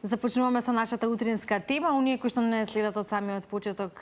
Започнуваме со нашата утринска тема. Оние кои што не следат од самиот почеток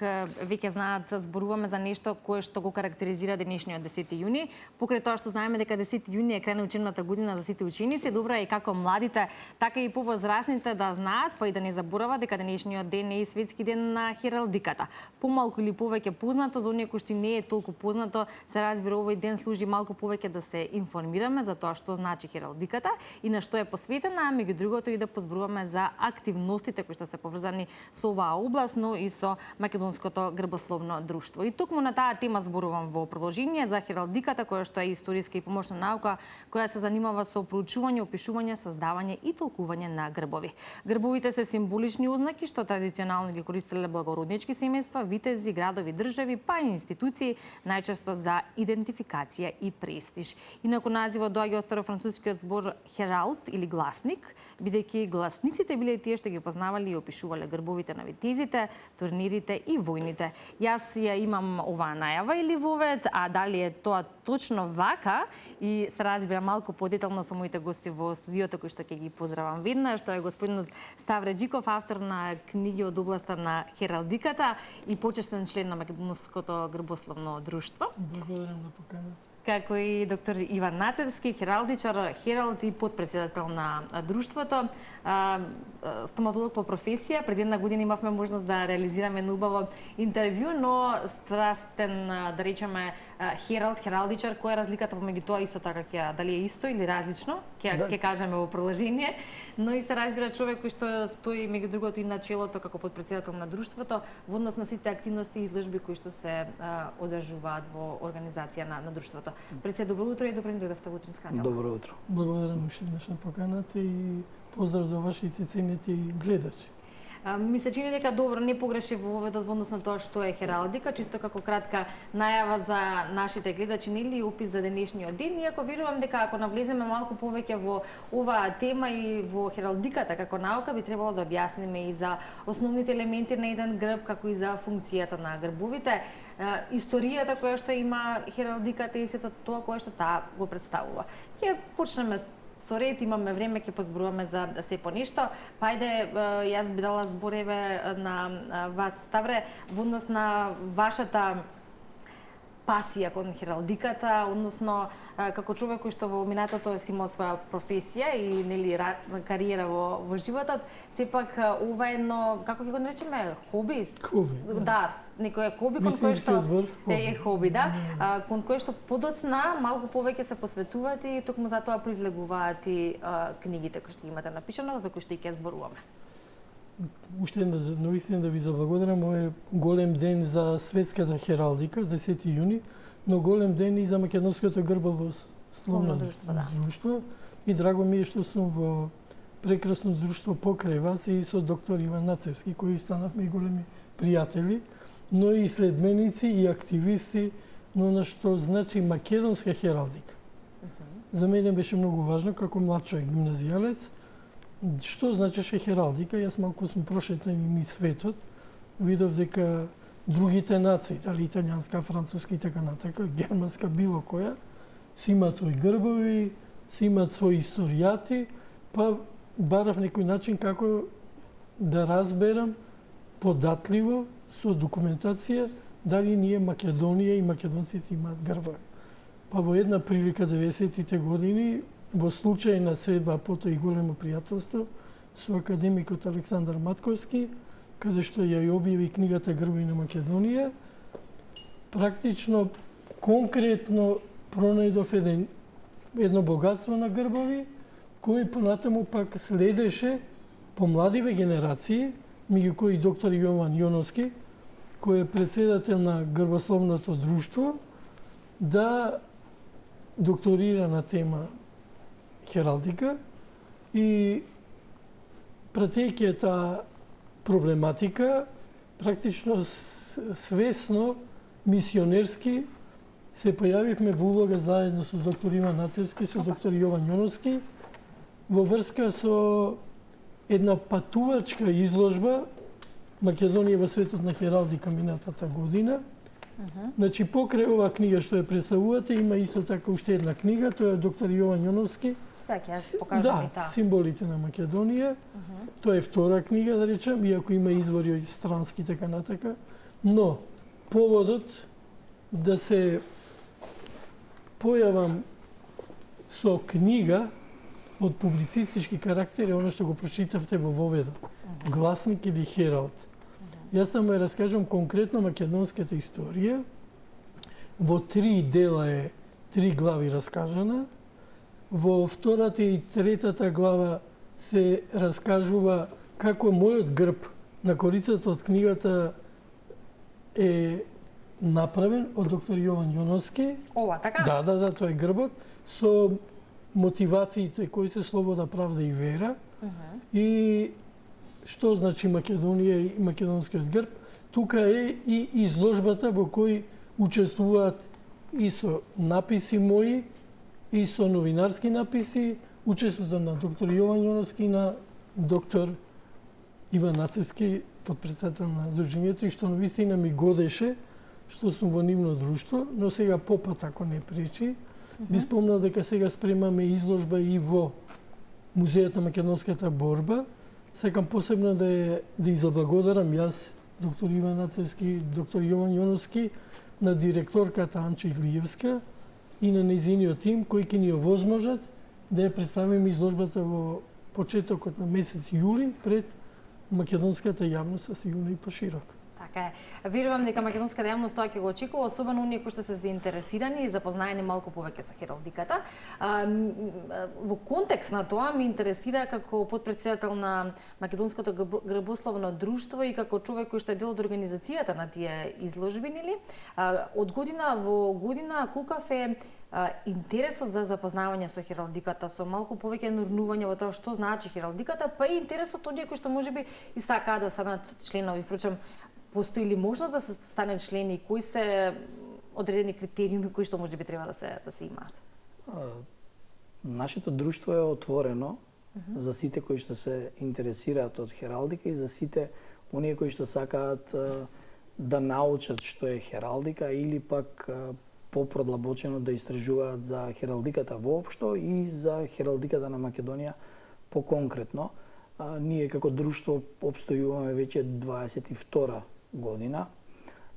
веќе знаат, зборуваме за нешто кое што го карактеризира денешниот 10 јуни. Покрај тоа што знаеме дека 10 јуни е крај на учебната година за сите ученици, добро е и како младите, така и повозрасните да знаат, па и да не заборават дека денешниот ден е и светски ден на хералдиката. Помалку или повеќе познато, за оние кои што не е толку познато, се разбира овој ден служи малку повеќе да се информираме за тоа што значи хералдиката и на што е посветена, а меѓу другото и да позборуваме за активностите кои што се поврзани со оваа област, но и со Македонското грбословно друштво. И токму на таа тема зборувам во продолжение за хералдиката, која што е историска и помошна наука, која се занимава со проучување, опишување, создавање и толкување на грбови. Грбовите се символични ознаки што традиционално ги користеле благороднички семејства, витези, градови, држави, па и институции, најчесто за идентификација и престиж. Инаку називот доаѓа од старофранцускиот збор хералд или гласник, бидејќи гласниците биле тие што ги познавале и опишувале грбовите на витезите, турнирите и војните. Јас ја имам оваа најава или вовед, а дали е тоа точно вака и се разбира малку подетално со моите гости во студиото кои што ќе ги поздравам веднаш, што е господинот Ставре Джиков, автор на книги од областа на хералдиката и почесен член на Македонското грбословно друштво. Благодарам на поканата. Како и доктор Иван Нацевски, хералдичар, хералд и подпредседател на друштвото, стоматолог по професија. Пред една година имавме можност да реализираме едно убаво интервју, но страстен, да речеме, хералдичар, која е разликата помеѓу тоа, исто така ќе дали е исто или различно, ќе кажеме во продолжение, но и се разбира човек кој што стои меѓу другото и на челото како подпредседател на друштвото во однос на сите активности и изложби кои што се одржуваат во организација на друштвото. Председател, добро утро и добро дојдовте во утринска тема. Добро утро. Благодарам уште еднаш на поканата и поздрав до вашите ценети гледачи. Ми се чини дека добро не погреши во воведот во однос на тоа што е хералдика, чисто како кратка најава за нашите гледачи, нели опис за денешниот ден, иако верувам дека ако навлеземе малку повеќе во оваа тема и во хералдиката како наука, би требало да објасниме и за основните елементи на еден грб, како и за функцијата на грбовите, историјата која што има хералдиката и сето тоа кое што таа го представува. Ќе почнеме со ред, имаме време, ќе позборуваме за се по нешто. Па ајде, јас би дала збореве на вас, Ставре, во однос на вашата пасија кон хералдиката, односно како човек кој што во минатото си имал своја професија и нели кариера во животот, сепак ова е едно, како ќе го наречеме, хоби? Хоби. Да, некој хоби кон кој што е хоби, да, кон кој што подоцна малку повеќе се посветувате и токму затоа произлегуваат и книгите кои што имате напишано, за кои што и ќе зборуваме. Уште наистина да ви заблагодарам, ова е голем ден за светската хералдика, 10 јуни, но голем ден и за Македонското грбословно друштво. И драго ми е што сум во прекрасно друштво покрај вас и со доктор Иван Нацевски, кои станавме и големи пријатели, но и следбеници и активисти, но на што значи македонска хералдика. За мене беше многу важно како млад човек гимназијалец. Што значеше хералдика? Јас малку сум прошетен и низ светот. Видов дека другите нации, дали италијанска, француска и така натака, германска, било која, си имаат своји грбови, си имаат своји историјати, па барав некој начин како да разберам податливо со документација дали ние Македонија и македонците имаат грбови. Па во една прилика 90-тите години, во случај на средба, потоа и големо пријателство со академикот Александар Матковски, каде што ја објави книгата Грбови на Македонија, практично, конкретно пронајдов едно богатство на грбови, кој понатаму пак следеше по младиве генерации, меѓу кои доктор Јован Јоновски, кој е председател на Грбословното друштво, да докторира на тема хералдика и пратејќи таа проблематика, практично свесно, мисионерски, се појавивме во улога заедно со доктор Иван Нацевски, со доктор Јован Јоновски, во врска со една патувачка изложба Македонија во светот на хералдика минатата година. Значи, покрај оваа книга што ја представувате, има исто така уште една книга, тоа е доктор Јован Јоновски, Сега ќе покажам и таа. Символите на Македонија. Тоа е втора книга, да речем, иако има извори странски така натака. Но поводот да се појавам со книга од публицистички карактер е оно што го прочитавте во воведот. Гласник или Хералд. Јас таму ја раскажам конкретно македонската историја. Во 3 дела е 3 глави раскажана. Во втората и третата глава се раскажува како мојот грб на корицата од книгата е направен од доктор Јован Јоновски. Ова, така? Да, тој е грбот со мотивациите кои се слобода, правда и вера. И што значи Македонија и македонскиот грб? Тука е и изложбата во кој учествуваат и со написи мои, и со новинарски написи, учеството на доктор Јован Јоновски и на доктор Иван Нацевски, подпредседател на Здруженијето, и што навистина ми годеше што сум во нивно друштво, но сега попат ако не пречи. Би спомнал дека сега спремаме изложба и во Музејот на македонската борба. Сакам посебно да изаблагодарам јас, доктор Иван Нацевски, доктор Јован Јоновски, на директорката Анча Илиевска и на нејзиниот тим кои ќе ни овозможат да ја представиме изложбата во почетокот на месец јули пред македонската јавност, а сигурно и поширок. Така е. Верувам дека македонската јавност тоа ќе го очекува, особено оние кои што се заинтересирани и запознаени малку повеќе со хералдиката. Во контекст на тоа ме интересира како потпредседател на Македонското грбословно друштво и како човек кој што е дел од организацијата на тие изложби, нели? Од година во година кулкаве интересот за запознавање со хералдиката, со малку повеќе нурнување во тоа што значи хералдиката, па и интересот од оние кои што можеби и сакаат да станат членови. Впрочем, постои ли можност да се стане член и кои се одредени критериуми кои што можеби треба да се имаат? Нашето друштво е отворено за сите кои што се интересираат од хералдика и за сите оние кои што сакаат да научат што е хералдика или пак попродлабочено да истражуваат за хералдиката воопшто и за хералдиката на Македонија поконкретно. Ние како друштво обстојуваме веќе 22 година.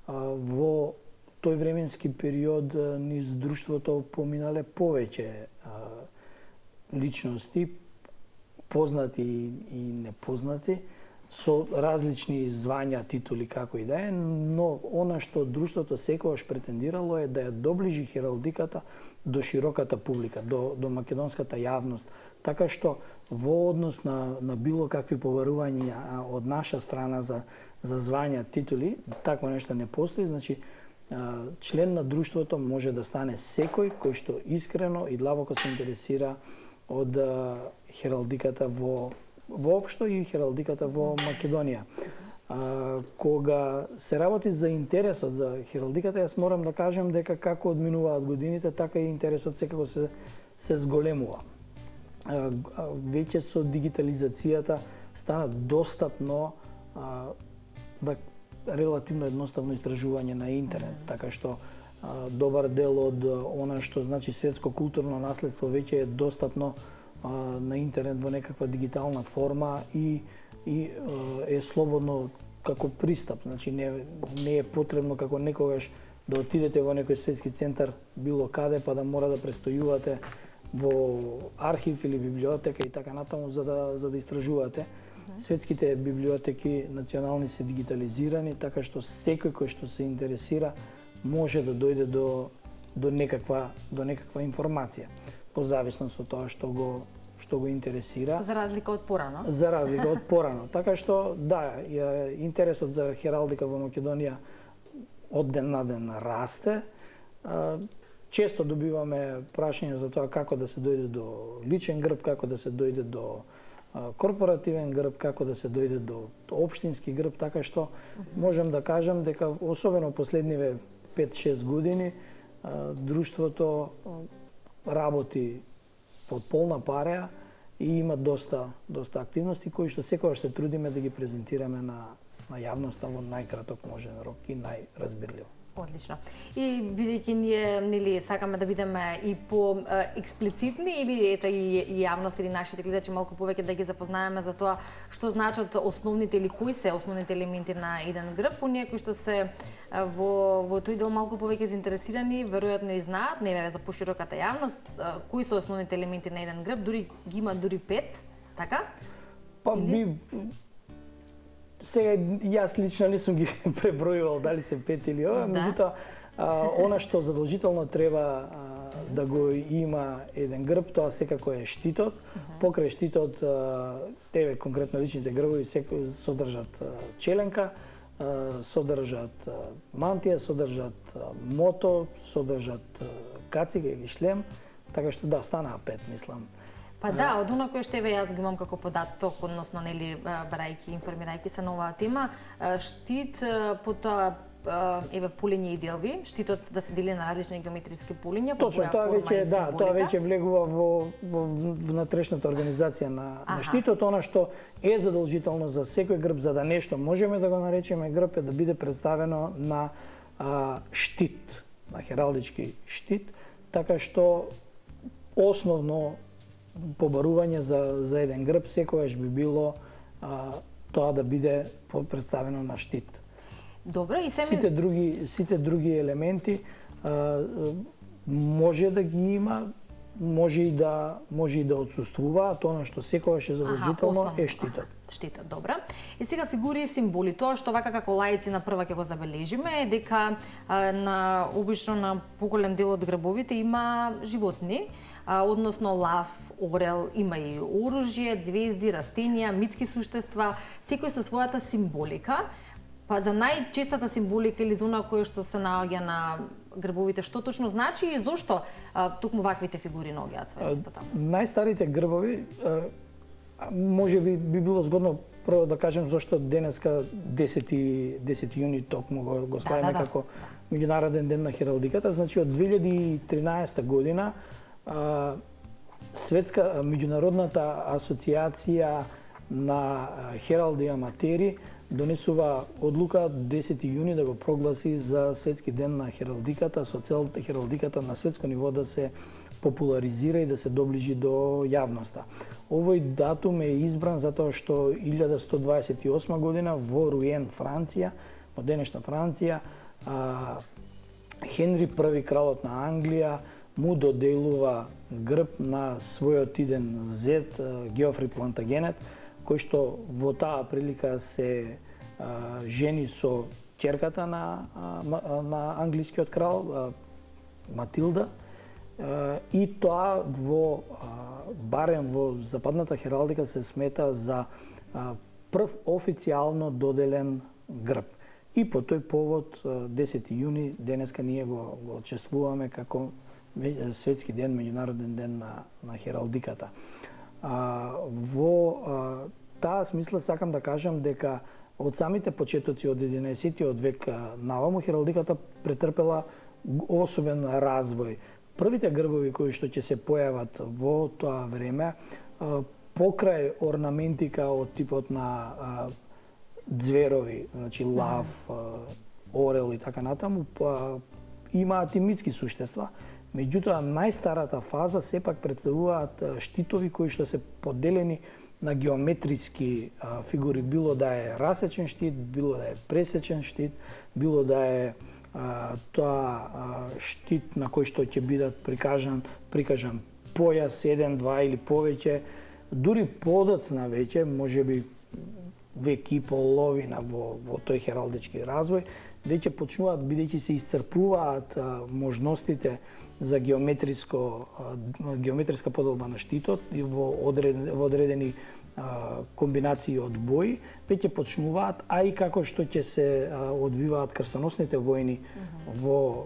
Во тој временски период низ друштвото поминале повеќе личности, познати и непознати, со различни звања, титули, како и да е, но она што друштвото секогаш претендирало е да ја доближи хералдиката до широката публика, до македонската јавност, така што во однос на било какви поварувања од наша страна за звања, титули, такво нешто не постои, значи член на друштвото може да стане секој кој што искрено и длабоко се интересира од хералдиката воопшто и хералдиката во Македонија. Кога се работи за интересот за хералдиката, јас морам да кажем дека како одминуваат годините, така и интересот секако се зголемува. Веќе со дигитализацијата стана достапно релативно едноставно истражување на интернет, така што добар дел од она што значи светско културно наследство веќе е достапно на интернет во некаква дигитална форма и е слободно како пристап, значи не е потребно како некогаш да отидете во некој светски центар било каде па да мора да престојувате во архив или библиотека и така натаму за да истражувате. Светските библиотеки национални се дигитализирани, така што секој кој што се интересира може да дојде до некаква информација, по зависност од тоа што го интересира. За разлика од порано. За разлика од порано. Така што да, интересот за хералдика во Македонија од ден на ден расте. Често добиваме прашања за тоа како да се дојде до личен грб, како да се дојде до корпоративен грб, како да се дојде до општински грб, така што можем да кажем дека особено последниве 5-6 години друштвото работи под полна пареа и има доста активности кои што секогаш се трудиме да ги презентираме на јавноста во најкраток можен рок и најразбирливо. Одлично. И бидејќи ние нели сакаме да бидеме и по експлицитни или ета и јавност или нашите гледачи малку повеќе да ги запознаеме за тоа што значат основните или кои се основните елементи на еден грб, оние кои што се во тој дел малку повеќе заинтересирани, веројатно и знаат, не за пошироката јавност, кои се основните елементи на еден грб, дури ги има дури 5, така? Па би сега јас лично не сум ги пребројувал дали се 5 или ова, меѓутоа она што задолжително треба да го има еден грб, тоа секако е штитот. Покрај штитот, еве конкретно личните грбови секој содржат челенка, содржат мантија, содржат мото, содржат кацига или шлем, така што да, станаа 5, мислам. Па да, од она кое што еве јас ги имам како податок, односно нели барајќи, информирајќи се на оваа тема, штит, потоа еве полиња и делби, штитот да се дели на различни геометриски полиња, по точно, тоа веќе тоа веќе влегува во внатрешната организација на штитот, она што е задолжително за секој грб, за да нешто можеме да го наречеме грб, е да биде представено на штит, на хералдички штит, така што основно побарување за еден грб секогаш би било тоа да биде представено на штит. Добро, и сите други елементи може да ги има, може и да отсуствуваат, она што секогаш е задолжително е штитот. Штитот, добро. И сега фигури и символи, тоа што вака како лаици на прва ќе го забележиме е дека на обично на поголем дел од грбовите има животни, односно лав, орел, има и оружје, звезди, растенија, митски суштества, секој со својата символика. Па за најчестата символика или за она која што се наоѓа на грбовите, што точно значи и зошто токму ваквите фигури наоѓаат својата таму? Најстарите грбови, може би било згодно прво да кажем зошто денеска 10 јуни токму го славиме како меѓународен ден на хералдиката. Значи од 2013 година светска меѓународната асоциација на хералди аматери донесува одлука 10 јуни да го прогласи за светски ден на хералдиката, со цел хералдиката на светско ниво да се популаризира и да се доближи до јавноста. Овој датум е избран затоа што 1128 година во Руен, Франција, во денешна Франција, Хенри I, кралот на Англија, му доделува грб на својот иден зет Геофри Плантагенет, кој што во таа прилика се жени со ќерката на англискиот крал Матилда, и тоа барем во западната хералдика се смета за прв официјално доделен грб. И по тој повод 10 јуни денеска ние го чествуваме како светски ден, меѓународен ден на хералдиката. Во таа смисла сакам да кажам дека од самите почетоци од 11-тиот век наваму хералдиката претрпела особен развој. Првите грбови кои што ќе се појават во тоа време, покрај орнаментика од типот на ѕверови, значи лав, орел и така натаму, имаат и митски суштества. Меѓутоа, најстарата фаза сепак представуваат штитови кои што се поделени на геометриски фигури, било да е расечен штит, било да е пресечен штит, било да е тоа штит на кој што ќе бидат прикажан појас, 1, 2 или повеќе, дури подоцна веќе, можеби век и половина во тој хералдички развој, веќе почнуваат, бидејќи се исцрпуваат можностите за геометриска поделба на штитот и во одредени комбинации од бои, веќе почнуваат, а и како што ќе се одвиваат крстоносните војни во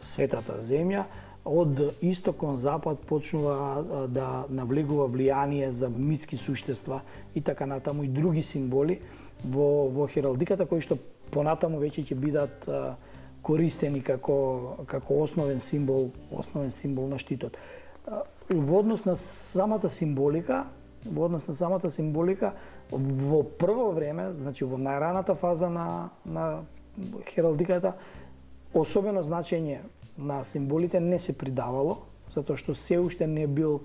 светата земја, од исток кон запад почнува да навлегува влијание за митски суштества и така натаму и други символи во хералдиката кои што понатаму веќе ќе бидат користени како основен символ на штитот. Во однос на самата символика, во прво време, значи во најраната фаза на хералдиката, особено значење на символите не се придавало, затоа што се уште не бил,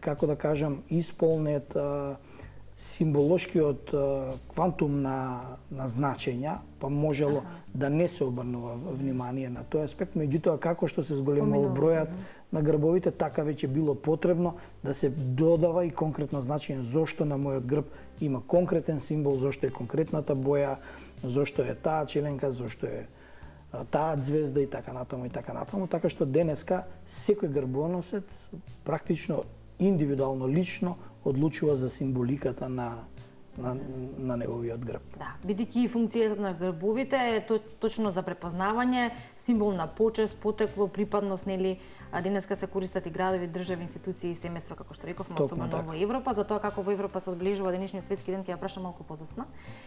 како да кажам, исполнет символошкиот квантум на значења, па можело да не се обрнува внимание на тој аспект, меѓутоа како што се зголемува бројот на грбовите, така веќе било потребно да се додава и конкретно значење зошто на мојот грб има конкретен символ, зошто е конкретната боја, зошто е таа челенка, зошто е таа звезда и така натаму, така што денеска секој грбоносец практично индивидуално, лично одлучува за символиката на неговиот грб. Да, бидејќи функцијата на грбовите е точно за препознавање, символ на почест, потекло, припадност, нели, денеска се користат и градови, држави, институции и семејства, како што рековме, особено во Европа, затоа како во Европа се одбележува денешниот светски ден, ќе ја прашам малку подоцна.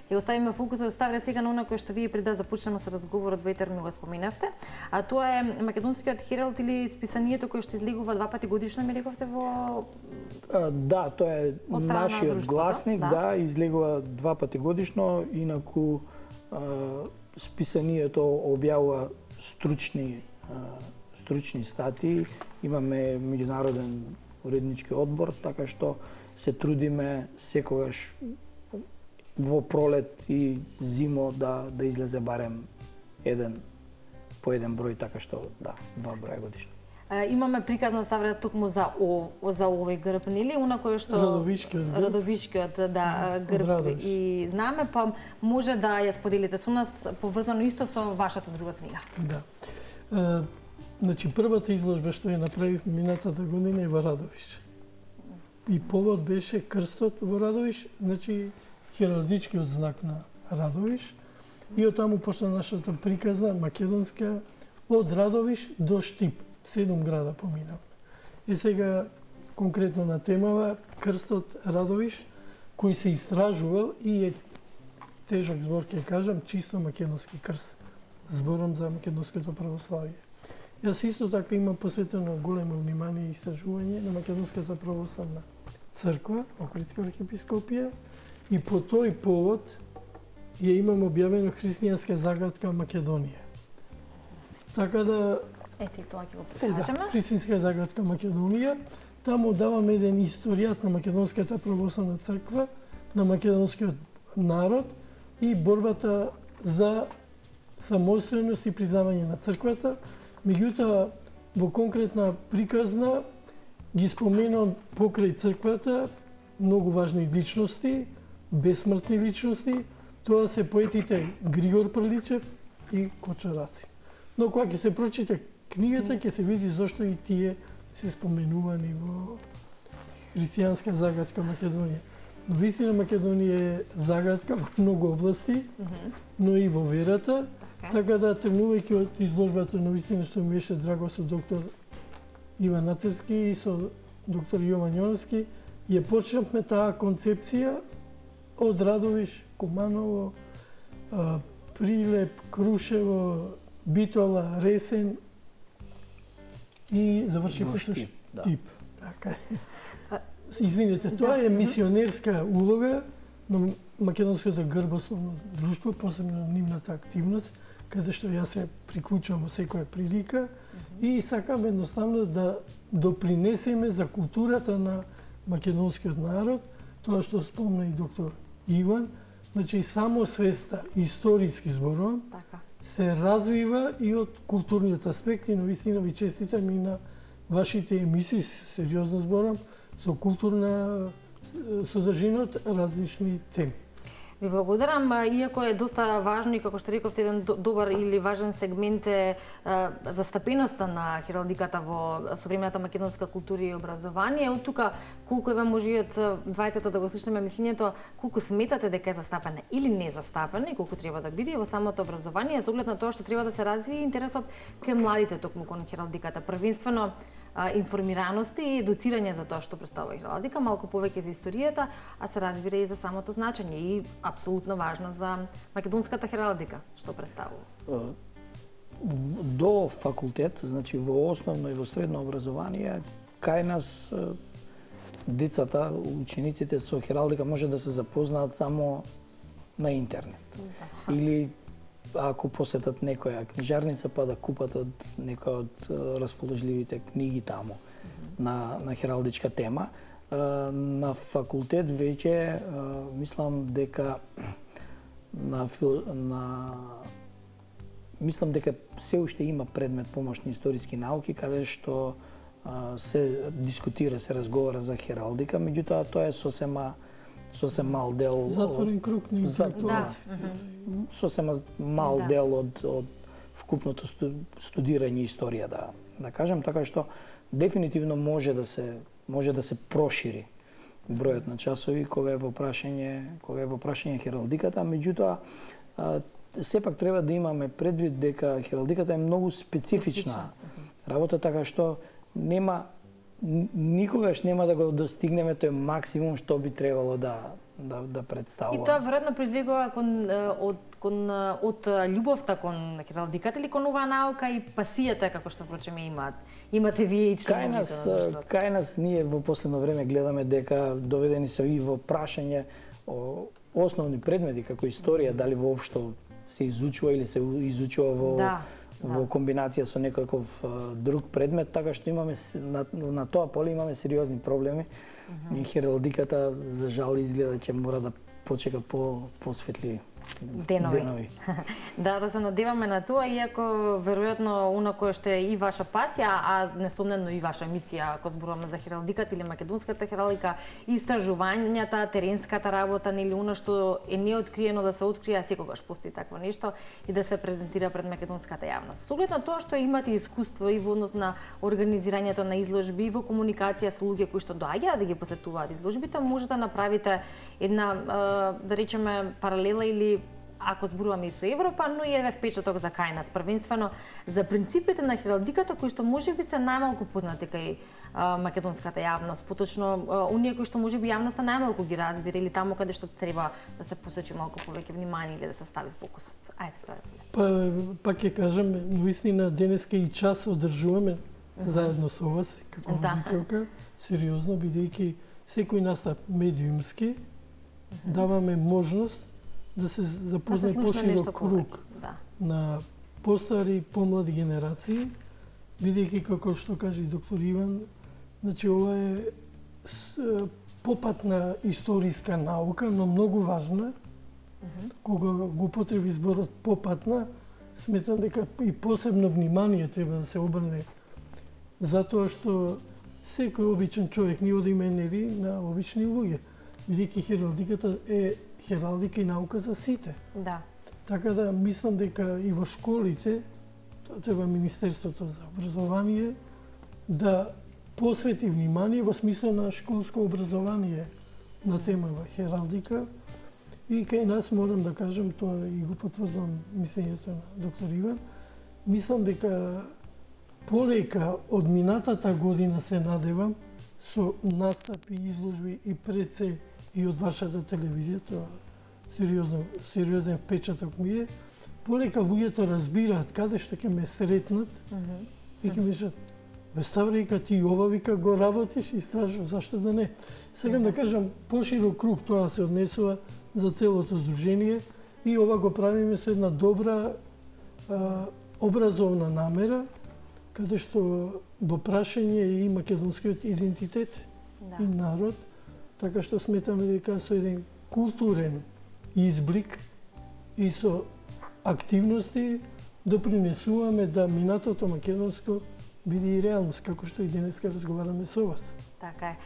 Ќе оставиме фокусот да ставиме сега на она кое што вие пред да започнеме со разговорот во етерно го споменавте, а тоа е македонскиот Хералд или списанието кое што излегува 2 пати годишно, ми рековте во Да, тоа е нашиот гласник, да, излегува 2 пати годишно, инаку списанието објавува стручни статии, имаме меѓународен уреднички одбор, така што се трудиме секогаш во пролет и зимо да излезе барем по еден број, така што да, 2 броја годишно. Имаме приказна ставка токму за овој грб, нели? Она кое што Радовишкиот грб и знаме, па може да ја споделите со нас поврзано исто со вашата друга книга. Да. Значи првата изложба што ја направив минатата година е во Радовиш. И повод беше крстот во Радовиш, значи хералдичкиот знак на Радовиш. И од таму почна нашата приказна македонска од Радовиш до Штип. 7 града поминавме. И сега конкретно на темава крстот Радовиш, кој се истражувал и е тежок збор, ќе кажам, чисто македонски крст. Зборам за македонското православие. Јас исто така имам посветено големо внимание и истражување на македонската православна црква, Охридска архиепископија, и по тој повод ја имам објавено Христијанска загадка Македонија. Така да Ете, тоа ќе го покажеме. Христијанска загадка Македонија. Таму даваме еден историјат на македонската православна црква, на македонскиот народ и борбата за самостојност и признавање на црквата. Меѓутоа, во конкретна приказна ги споменувам покрај црквата многу важни личности, бесмртни личности. Тоа се поетите Григор Прличев и Кочараци. Но кога ќе се прочита книгата, ќе се види зошто и тие се споменувани во Христијанска загадка Македонија. Но вистина Македонија е загадка во многу области, но и во верата. Така да, тргнувајќи од изложбата на вистина што ми беше драго со доктор Иван Нацевски и со доктор Јован Јоновски, ја почнавме таа концепција од Радовиш, Куманово, Прилеп, Крушево, Битола, Ресен и завршивме со Штип. Така е. Извинете, тоа е мисионерска улога на Македонското грбословно друштво, посебно нивната активност, каде што јас се приклучувам во секоја прилика и сакам едноставно да допринесеме за културата на македонскиот народ, тоа што спомна и доктор Иван, значи само свеста, историски зборувам, се развива и од културниот аспект и навистина ви честитам и на вашите емисии, сериозно зборам, со културна содржина од различни теми. Ви благодарам, иако е доста важно и како што рековте еден добар или важен сегмент е застапеноста на хералдиката во современата македонска култура и образование. Од тука колку еве може и од двајцата да го слушнеме мислењето, колку сметате дека е застапена или не застапена и колку треба да биде во самото образование, со оглед на тоа што треба да се развие интересот кај младите токму кон хералдиката, првенствено информираност и едуцирање за тоа што представува хералдика, малку повеќе за историјата, а се разбира и за самото значење и апсолутно важно за македонската хералдика што представува. До факултет, значи во основно и во средно образование, кај нас децата, учениците со хералдика може да се запознаат само на интернет. Или ако посетат некоја книжарница, па да купат од некоја од расположливите книги таму на хералдичка тема. На факултет веќе мислам дека мислам дека се уште има предмет помошни историски науки каде што се дискутира, се разговара за хералдика, меѓутоа тоа е сосем мал дел. Затворен круг на интелектуалци. Сосема мал дел од вкупното студирање историја, да кажем, така што дефинитивно може да се прошири бројот на часови кога е во прашање хералдиката, меѓутоа сепак треба да имаме предвид дека хералдиката е многу специфична работа, така што никогаш нема да го достигнеме тој максимум што би требало да представува. И тоа веројатно произлегува од љубовта кон хералдиката или кон оваа наука и пасијата како што прочеме имате вие и членовите. Кај нас ние во последно време гледаме дека доведени се и во прашање основни предмети како историја, дали воопшто се изучува или се изучува во комбинација со некаков друг предмет, така што имаме на тоа поле имаме сериозни проблеми. И хералдиката за жал изгледа ќе мора да почека посветли денови. Да се надеваме на тоа, иако веројатно она кое што е и ваша пасија, а несомнено и ваша мисија, ако зборуваме за хералдиката или македонската хералдика, истражувањата, теренската работа, нели она што е неоткриено да се открие, а секогаш постои такво нешто и да се презентира пред македонската јавност. Со оглед на тоа што имате искуство и во однос на организирањето на изложби и во комуникација со луѓе кои што доаѓаат да ги посетуваат изложбите, може да направите една, да речеме, паралела или ако зборуваме и со Европа, но и еве впечаток за кај нас, првенствено за принципите на хералдиката кои што можеби се најмалку познати кај македонската јавност, поточно оние кои што можеби јавноста најмалку ги разбира или таму каде што треба да се посочи малку повеќе внимание или да се стави фокусот. Ајде, ставете. Па ќе кажам, наистина денеска и час одржуваме заедно со вас како водителка, сериозно, бидејќи секој настап медиумски даваме можност да се запозне поширок круг на постари, помлади генерации, бидејќи како што кажа и доктор Иван, значи ова е попатна историска наука, но многу важна. Кога го употреби зборот попатна, сметам дека и посебно внимание треба да се обрне, затоа што секој обичен човек, ние одиме нели на обични луѓе, бидејќи хералдиката е хералдика и наука за сите. Да. Така да мислам дека и во школите треба Министерството за образование да посвети внимание во смисло на школско образование на темава хералдика. И кај нас морам да кажам, тоа и го потврдам мислењето на доктор Иван, мислам дека полека од минатата година се надевам со настапи, изложби и пред се и од вашата телевизија, тоа сериозен впечаток ми е, полека луѓето разбираат каде што ќе ме сретнат и ќе ми кажат, бе Ставре, ти ова вика го работиш и истражуваш, зашто да не? Сакам да кажам, поширок круг тоа се однесува за целото здружение и ова го правиме со една добра образовна намера, каде што во прашање е и македонскиот идентитет и народ, така што сметаме дека со еден културен изблик и со активности допринесуваме да минатото македонско биде и реалност, како што и денеска разговараме со вас. Така е.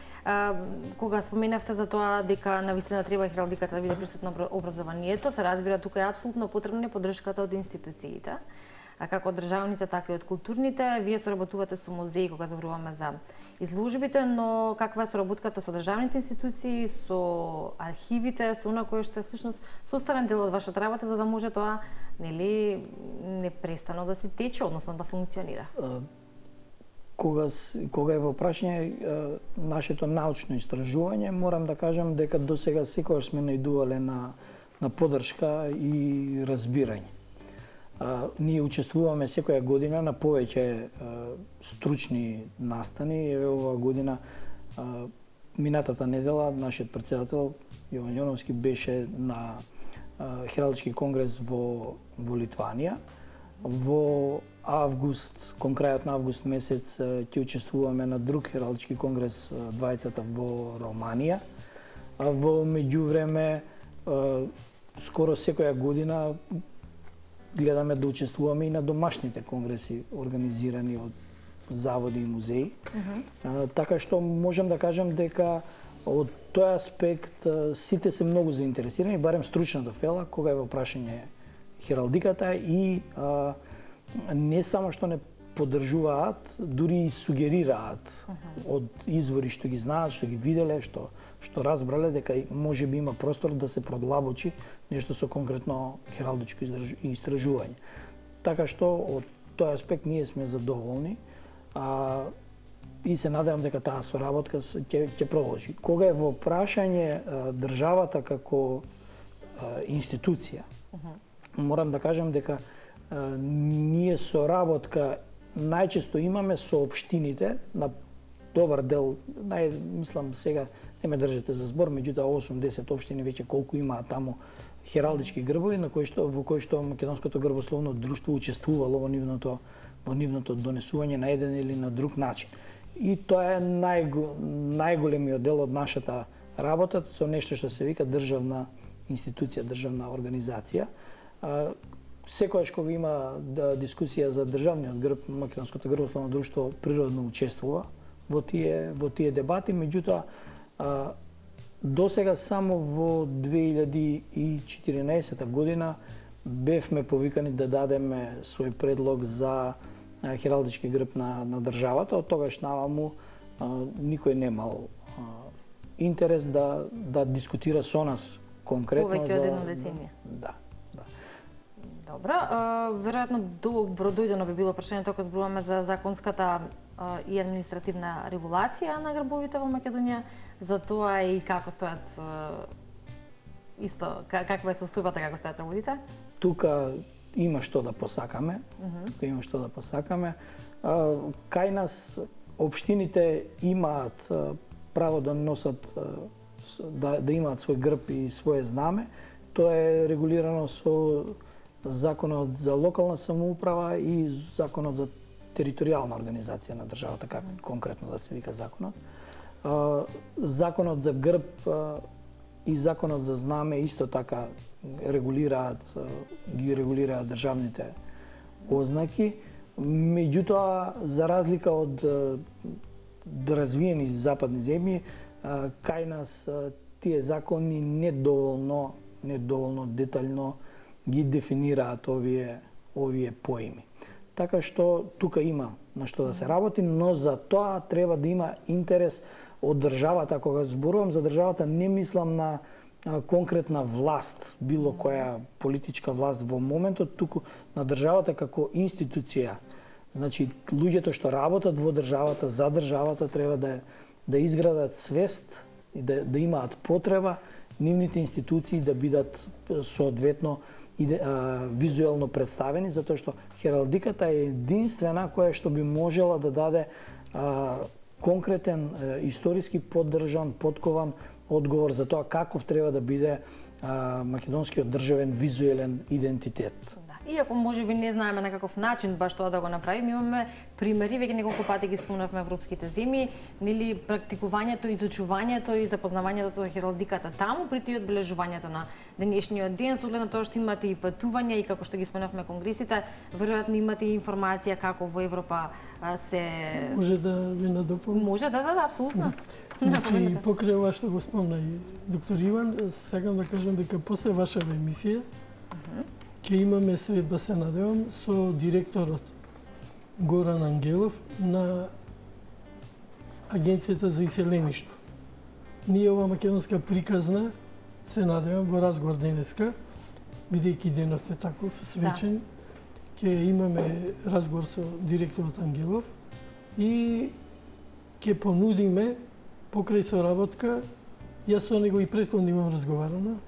Кога споменавте за тоа дека навистина треба хералдиката да биде присутна во образованието, се разбира тука е апсолутно потребна поддршката од институциите, како од државните, така и од културните. Вие соработувате со музеи кога зборуваме за изложбите, но каква е соработката со државните институции, со архивите, со она кое што е всушност составен дел од вашата работа за да може тоа нели непрестано да се тече, односно да функционира? Кога е во прашање нашето научно истражување, морам да кажам дека досега секогаш сме најдувале на поддршка и разбирање. Ние учествуваме секоја година на повеќе стручни настани. Еве оваа година, минатата недела, нашиот претседател Јован Јоновски беше на Хералдички конгрес во Литванија. Во август, кон крајот на август месец, ќе учествуваме на друг Хералдички конгрес двајцата во Романија. Во меѓувреме, скоро секоја година гледаме да учествуваме и на домашните конгреси организирани од заводи и музеи. Така што можам да кажам дека од тој аспект сите се многу заинтересирани, барем стручната фела, кога е во прашање хералдиката и не само што не поддржуваат, дури и сугерираат од извори што ги знаат, што ги виделе, што разбрале дека може би има простор да се продлабочи нешто со конкретно хералдичко истражување. Така што од тој аспект ние сме задоволни и се надевам дека таа соработка ќе продолжи. Кога е во прашање државата како институција, морам да кажам дека ние соработка најчесто имаме со општините, на добар дел, мислам сега не ме држите за збор, меѓутоа 8-10 општини веќе колку имаат таму хералдички грбови во кои што Македонското грбословно друштво учествувало во нивното донесување на еден или на друг начин. И тоа е најголемиот дел од нашата работа со нешто што се вика државна институција, државна организација. Секогаш кога има дискусија за државниот грб, Македонското грбословно друштво природно учествува во тие дебати, меѓутоа досега само во 2014 година бевме повикани да дадеме свој предлог за хералдички грб на државата. Од тогаш наваму никој немал интерес да дискутира со нас конкретно повеќе од една деценија. Да. Добро, веројатно добро дојдено би било прашањето кога зборуваме за законската и административна регулација на грбовите во Македонија, за тоа и како стојат исто, каква е состојбата, како стојат работите? Тука има што да посакаме. Кај нас општините имаат право да носат, да имаат свој грб и свое знаме. Тоа е регулирано со Законот за локална самоуправа и Законот за територијална организација на државата, како конкретно да се вика законот. Законот за грб и Законот за знаме исто така ги регулираат државните ознаки. Меѓутоа, за разлика од развиени западни земји, кај нас тие закони недоволно детално ги дефинираат овие поими. Така што тука има на што да се работи, но за тоа треба да има интерес од државата. Кога зборувам за државата, не мислам на конкретна власт, било која политичка власт во моментот, туку на државата како институција. Значи, луѓето што работат во државата, за државата, треба да изградат свест и да имаат потреба нивните институции да бидат соодветно визуелно представени, затоа што хералдиката е единствена која што би можела да даде конкретен, историски поддржан, подкован одговор за тоа каков треба да биде македонскиот државен визуелен идентитет. Иако можеби не знаеме на каков начин баш тоа да го направиме, имаме примери, веќе неколку пати ги спомнавме европските земји, нели практикувањето, изучувањето и запознавањето со хералдиката таму, притоа и одбележувањето на денешниот ден, со оглед на тоа што имате и патувања и како што ги спомнавме конгресите, веројатно имате и информација како во Европа се Може да ви надополнам? Може, да, апсолутно. Значи, покрај ова што го спомна и доктор Иван, сакам да кажам дека после вашава емисија ќе имаме средба, се надевам, со директорот Горан Ангелов на Агенцијата за иселеништво. Ние ова македонска приказна, се надевам, во разговор денеска, бидејќи денот е таков свечен, ќе имаме разговор со директорот Ангелов и ќе понудиме покрај соработка, јас со него и претходно имам разговарано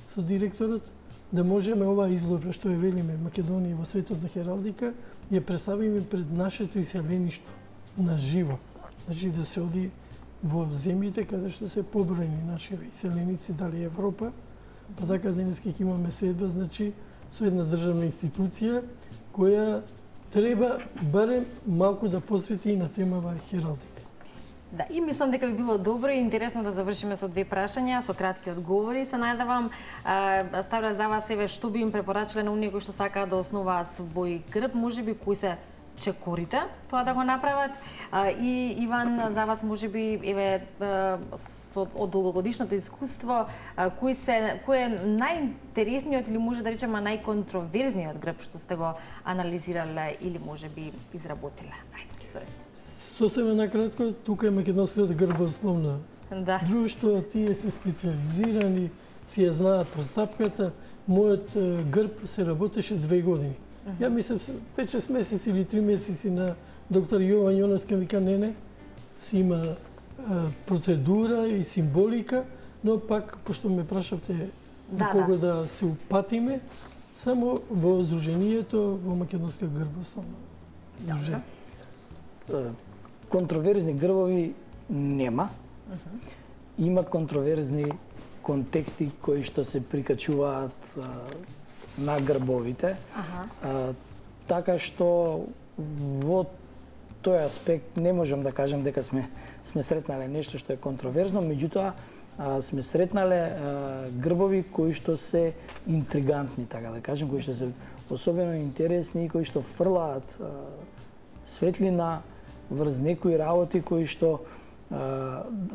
со директорот, да можеме оваа изложба што ја велиме Македонија во светот на хералдика, ја представиме пред нашето иселеништво на живо. Значи да се оди во земјите каде што се побројни наши иселеници, дали Европа, Па така денеска ќе имаме седба, значи со една државна институција која треба барем малку да посвети на темава хералдика. Да, и мислам дека би било добро и интересно да завршиме со две прашања, со кратки одговори. Се најдавам, Ставра, за вас еве што би им препорачале на оние кои што сакаат да основаат свој грб, можеби кои се чекорите тоа да го направат. И Иван, за вас можеби еве од долгогодишното искуство, кој е најинтересниот или може да речеме најконтроверзниот грб што сте го анализирале или можеби изработиле? Ајде, изработите. Сосема накратко, тука е Македонското грбословно друштво, тие се специализирани, си ја знаат постапката. Мојот грб се работеше 2 години. Ја мислам 5-6 месеци или 3 месеци на доктор Јован Јоновски вика не, си има процедура и символика, но пак, пошто ме прашавте до кого да се упатиме, само во Сдруженијето, во Македонско грбословно Сдружение. Контроверзни грбови нема. Има контроверзни контексти кои што се прикачуваат на грбовите. Така што во тој аспект не можам да кажам дека сме сретнале нешто што е контроверзно, меѓутоа сме сретнале грбови кои што се интригантни, така да кажем, кои што се особено интересни и кои што фрлаат светлина врз некои работи кои што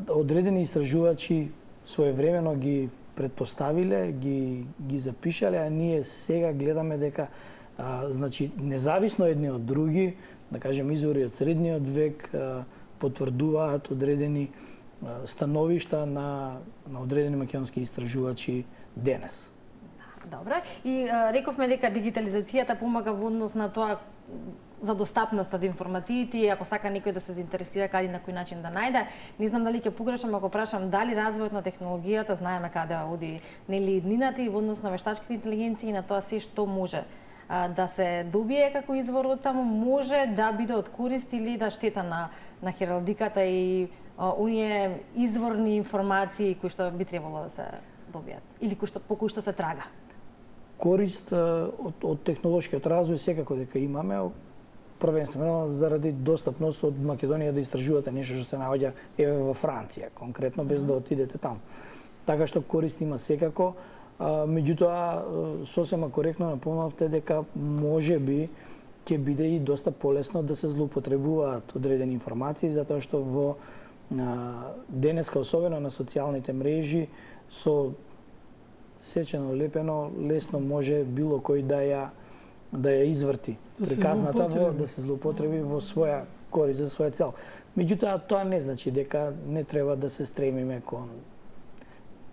одредени истражувачи своевремено ги предпоставиле, ги запишале, а ние сега гледаме дека значи независно едни од други, да кажем извори од средниот век потврдуваат одредени становишта на одредени македонски истражувачи денес. Добро. И рековме дека дигитализацијата помага во однос на тоа за достапноста до информациите и ако сака некој да се заинтересира каде на кој начин да најде. Не знам дали ќе погрешам ако прашам дали развојот на технологијата, знаеме каде оди нели иднината и во однос на вештачките интелигенции и на тоа се што може да се добие како извор од таму, може да биде од корист или да штета на хералдиката и оние изворни информации кои што би требало да се добијат или по кои што се трага. Корист од технолошкиот развој секако дека имаме, првенствено заради достапност од Македонија да истражувате нешто што се наоѓа еве во Франција, конкретно без да отидете таму. Така што корист има секако, меѓутоа сосема коректно напомнавте дека можеби ќе биде и доста полесно да се злоупотребуваат одредени информации, затоа што во денеска, особено на социјалните мрежи, со сечено лепено, лесно може било кој да ја изврти приказната да се злоупотреби во своја корист, за своја цел. Меѓутоа, тоа не значи дека не треба да се стремиме кон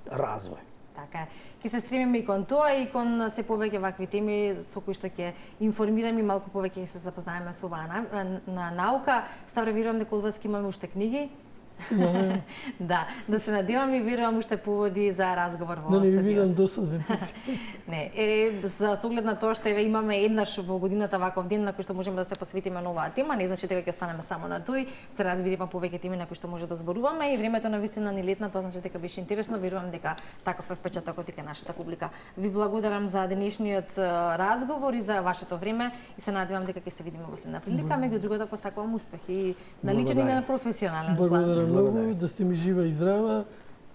развој. Така, ќе се стремиме и кон тоа и кон се повеќе вакви теми со кои што ќе информираме и малку повеќе ќе се запознаеме со оваа на наука. Ставре, верувам дека од вас ќе имаме уште книги. Да се надевам и верувам уште поводи за разговор во студиото. Не видам досаден. Не, за оглед на тоа што еве имаме еднаш во годината ваков ден на кој што можеме да се посветиме на оваа тема, не значи дека ќе останеме само на тој, се разбира има повеќе теми на кои што може да зборуваме и времето навистина ни летна, тоа значи дека беше интересно, верувам дека таков е впечатокот и кај нашата публика. Ви благодарам за денешниот разговор и за вашето време и се надевам дека ќе се видиме во следна прилика, меѓу другото посакувам успех и на личен и на професионален план. Многу, да сте ми жива и здрава,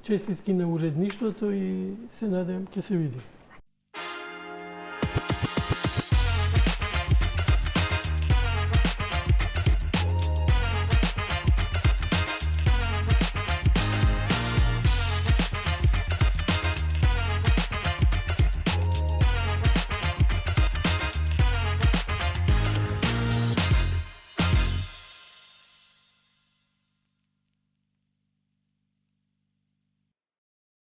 честитки на уредништвото и се надевам ќе се видим.